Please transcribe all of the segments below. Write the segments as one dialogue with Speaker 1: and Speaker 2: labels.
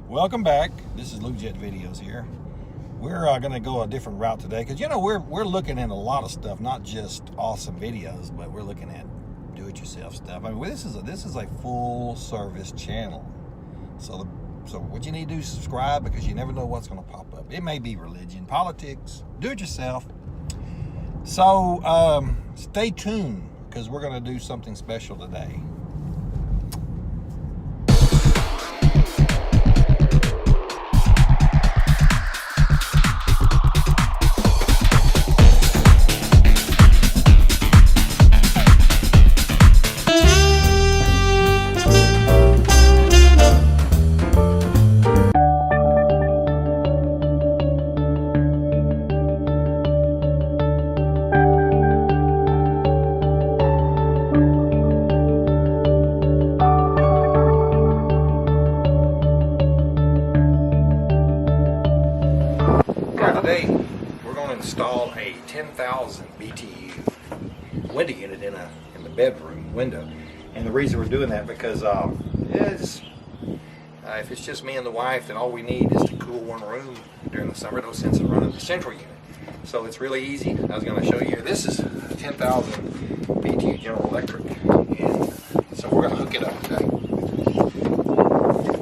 Speaker 1: Welcome back. This is LuJet Videos here. We're going to go a different route today because we're looking at a lot of stuff, not just awesome videos, but we're looking at do-it-yourself stuff. I mean, this is a full service channel. So what you need to do is subscribe because you never know what's going to pop up. It may be religion, politics, do-it-yourself. So stay tuned because we're going to do something special today. Today, we're going to install a 10,000 BTU window unit in the bedroom window. And the reason we're doing that because if it's just me and the wife, then all we need is to cool one room during the summer. No sense in running the central unit. So it's really easy. I was going to show you here. This is 10,000 BTU General Electric. And so we're going to hook it up today.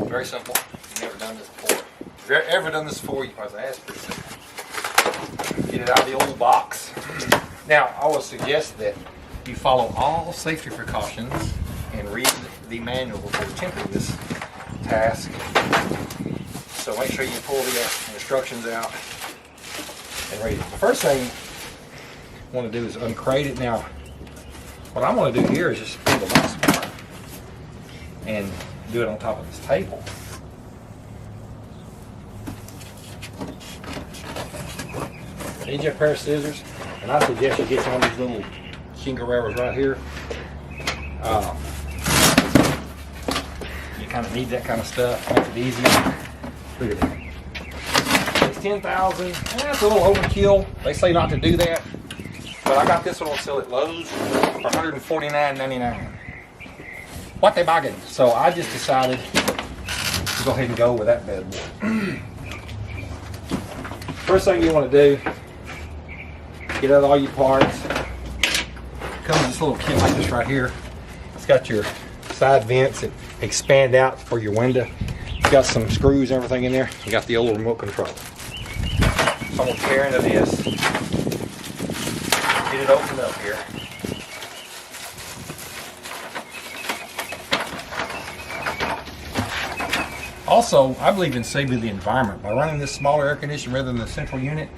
Speaker 1: Very simple. You've never done this before. If you've ever done this before, you probably ask for it. Get it out of the old box. Now, I would suggest that you follow all safety precautions and read the manual before attempting this task. So make sure you pull the instructions out and read it. The first thing you want to do is uncrate it. Now, what I'm going to do here is just pull the box apart and do it on top of this table. Need you a pair of scissors, and I suggest you get some of these little shingle railers right here. You kind of need that kind of stuff, make it easy. Look at that. It's 10,000. That's a little overkill. They say not to do that, but I got this one on sale at Lowe's for $149.99. What they bargain. So I just decided to go ahead and go with that bad boy. First thing you want to do, get out all your parts. Comes with this little kit like this right here. It's got your side vents that expand out for your window. It's got some screws and everything in there. You got the old remote control. So I'm gonna tear into this. Get it opened up here. Also, I believe in saving the environment by running this smaller air conditioner rather than the central unit.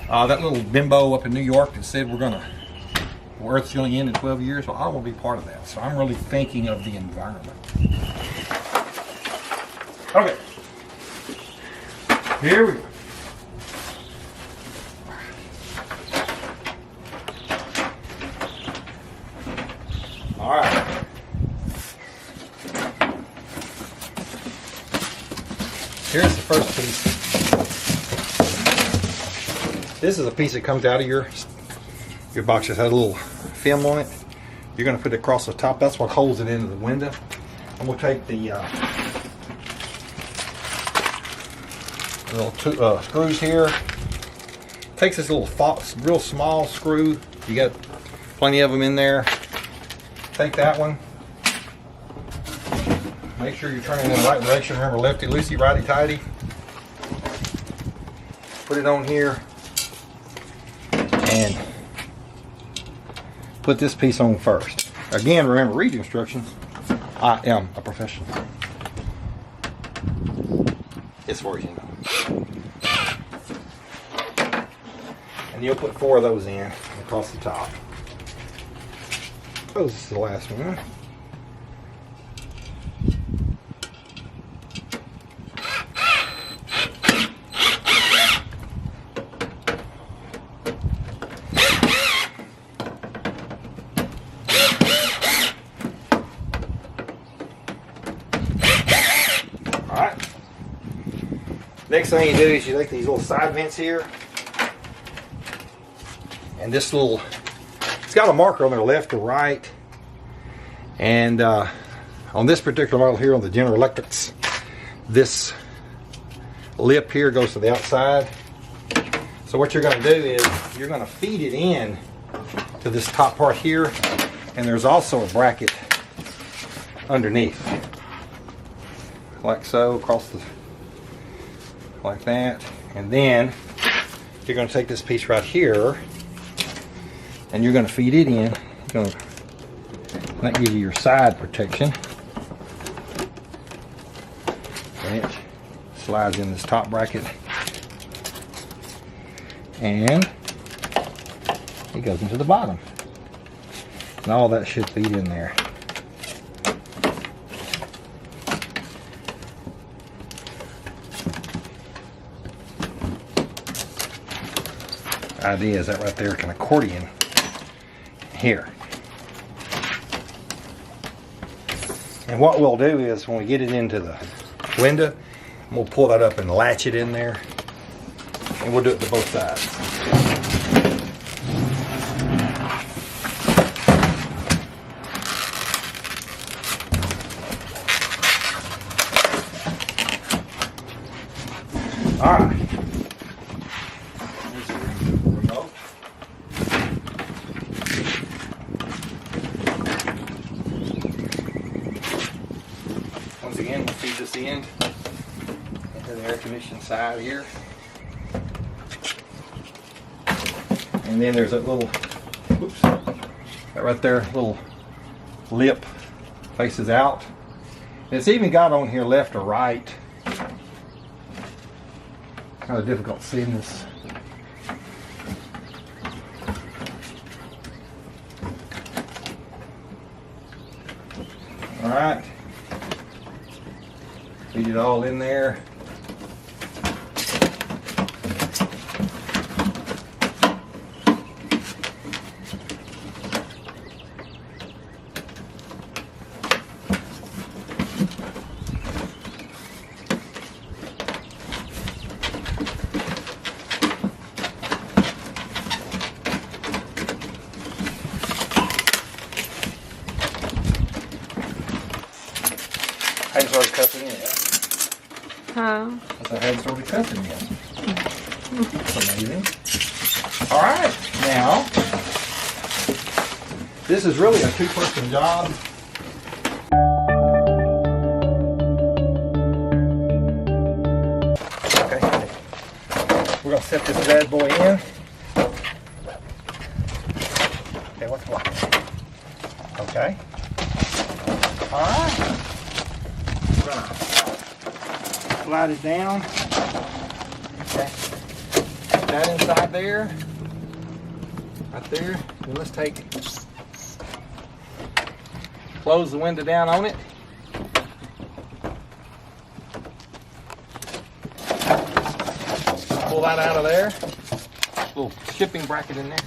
Speaker 1: That little bimbo up in New York that said Earth's going to end in 12 years, well, I want to be part of that. So I'm really thinking of the environment. Okay. Here we go. All right. Here's the first piece. This is a piece that comes out of your box. Just has a little film on it. You're going to put it across the top. That's what holds it into the window. And we'll take the little screws here. Takes this little real small screw. You got plenty of them in there. Take that one. Make sure you're turning in the right direction. Remember, lefty loosey, righty tighty. Put it on here. And put this piece on first. Again, remember, read the instructions. I am a professional. As far as you know. And you'll put 4 of those in across the top. Oh, this is the last one. Next thing you do is you take these little side vents here, and this little, it's got a marker on there left or right, and on this particular model here on the General Electrics, this lip here goes to the outside. So what you're going to do is you're going to feed it in to this top part here, and there's also a bracket underneath, like so, across the, like that. And then you're going to take this piece right here and you're going to feed it in. That gives you your side protection. And it slides in this top bracket, and it goes into the bottom. And all that should feed in there. Idea is that right there can accordion here. And what we'll do is when we get it into the window, we'll pull that up and latch it in there, and we'll do it to both sides. All right. Once again, we'll feed this in into the air conditioned side here. And then there's that little, oops, that right there, little lip faces out. And it's even got on here left or right. Kind of difficult seeing this. All right. Feed it all in there. I hadn't started cussing yet.
Speaker 2: Huh?
Speaker 1: I hadn't started cussing yet. That's amazing. All right, now this is really a two-person job. Okay, we're gonna set this bad boy in. Okay, what's what? Okay. All right. We're gonna slide it down. Okay. Put that inside there. Right there. And let's take, close the window down on it. Pull that out of there. Little shipping bracket in there.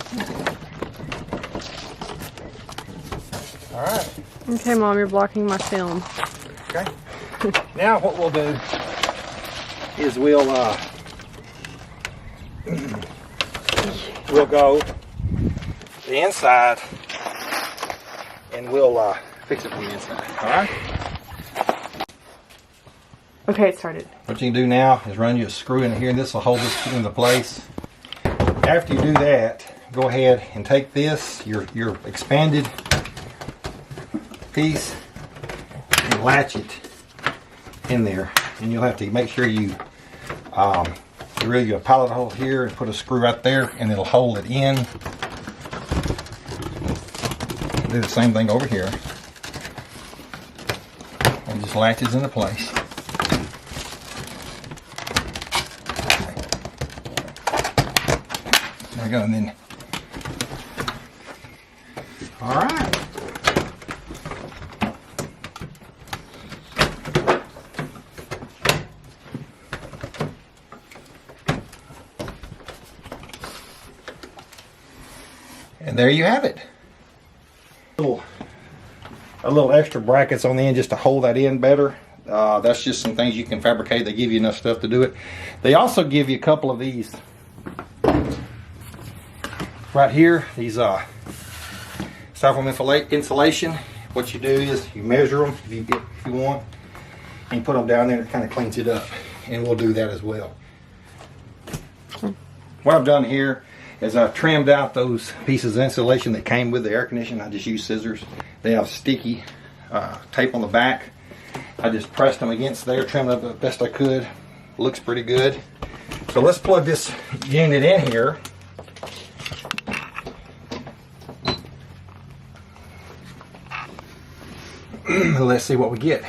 Speaker 1: All right.
Speaker 2: Okay, Mom, you're blocking my film.
Speaker 1: Okay. Now what we'll do is we'll go the inside and we'll fix it from the inside. All right.
Speaker 2: Okay, it started.
Speaker 1: What you can do now is run you a screw in here, and this will hold this into place. After you do that, go ahead and take this, your expanded piece, and latch it in there. And you'll have to make sure you drill your pilot hole here and put a screw right there, and it'll hold it in. Do the same thing over here. And just latches into place. There we go, and then, all right. And there you have it. A little extra brackets on the end just to hold that in better. That's just some things you can fabricate. They give you enough stuff to do it. They also give you a couple of these right here. These styrofoam insulation. What you do is you measure them if you want, and you put them down there, and it kind of cleans it up. and we'll do that as well. What I've done here is I've trimmed out those pieces of insulation that came with the air conditioning. I just used scissors. They have sticky tape on the back. I just pressed them against there, trimmed it up the best I could. Looks pretty good. So let's plug this unit in here. Let's see what we get.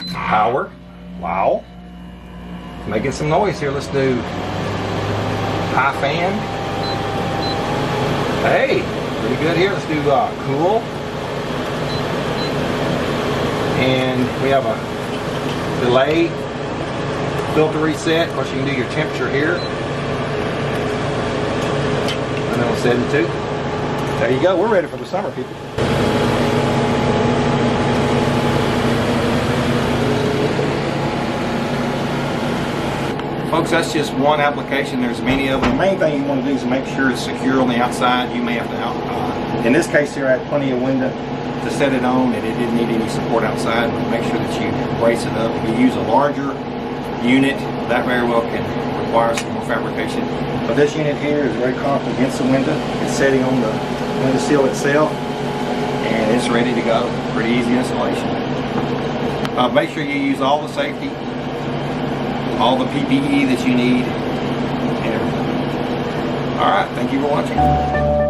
Speaker 1: Power. Wow. Making some noise here. Let's do high fan. Hey, pretty good here. Let's do cool. And we have a delay, filter reset. Of course, you can do your temperature here. And then we'll set it to. There you go. We're ready for the summer, people. Folks, that's just one application. There's many of them. The main thing you want to do is make sure it's secure on the outside. You may have to, in this case here, I had plenty of window to set it on, and it didn't need any support outside. But make sure that you brace it up. If you use a larger unit, that very well can require some more fabrication. But this unit here is very comfortable against the window. It's setting on the window sill itself, and it's ready to go. Pretty easy installation. Make sure you use all the safety, all the PPE that you need, and everything. All right, thank you for watching.